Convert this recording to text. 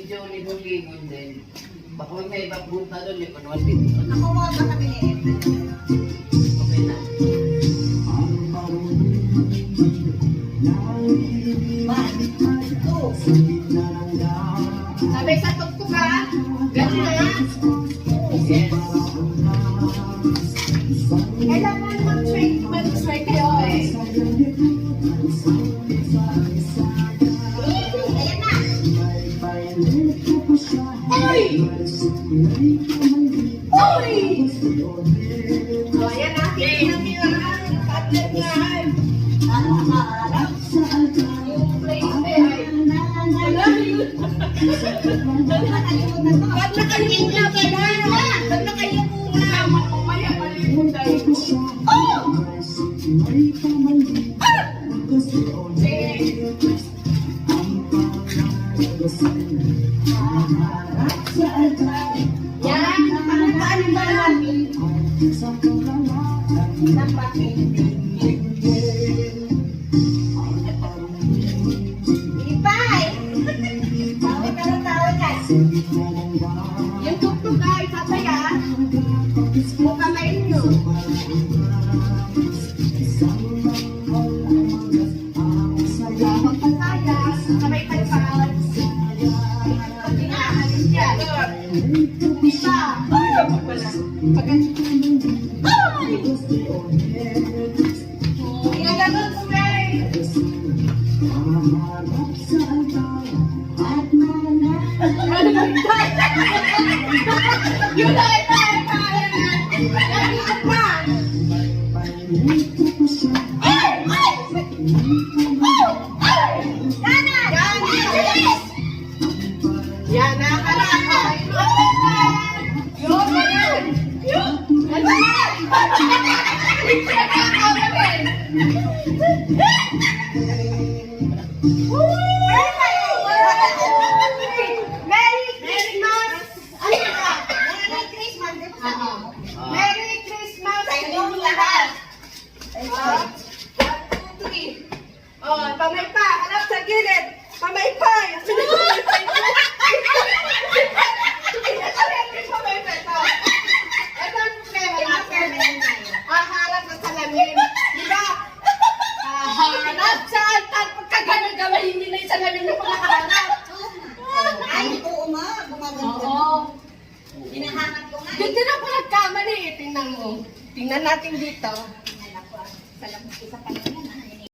medyo ligon-ligon din. Baka may iba punta doon, may panuwan din. Nakuha ba kami ni Evan? Okay na. Sabi sa tuktok ka, ganun na yan. Yes. Kailangan mag-try kayo eh. Ayan na. Oy! Oy! O, ayan na. Tingnan niyo yan. Tablet yan. Yung plate ay. Wala yun. Ba't nakalimutan ka na? Ba't nakalimutan? Mamaya malimutan ko. Oh! Yan, paano ba namin? Ipay! Tawag ka ng tawag yan. Yung tuktok ay tataya. Kung kamay nyo. Huwag pataya. Kamay palpal. Hindi na, alis yan. Isa. Ay! Ginaganon ko, Mary. Yun na ito. Yan na, anak. Yun, ganyan. Yun. Ganyan. Merry Christmas! Ano ka? Merry Christmas! Merry Christmas sa inyong lahat! Oh, pamay pa! Harap sa gilid! Pamay pa! Haharap sa salamin. Diba? Haharap sa altar. Pagka gano'n gawin, hindi na yung salamin yung pagkakaharap. Ay, oo nga, gumaganda. Oo. Hinahanap ko nga. Doon din ako nagkamali eh. Tingnan mo. Tingnan natin dito.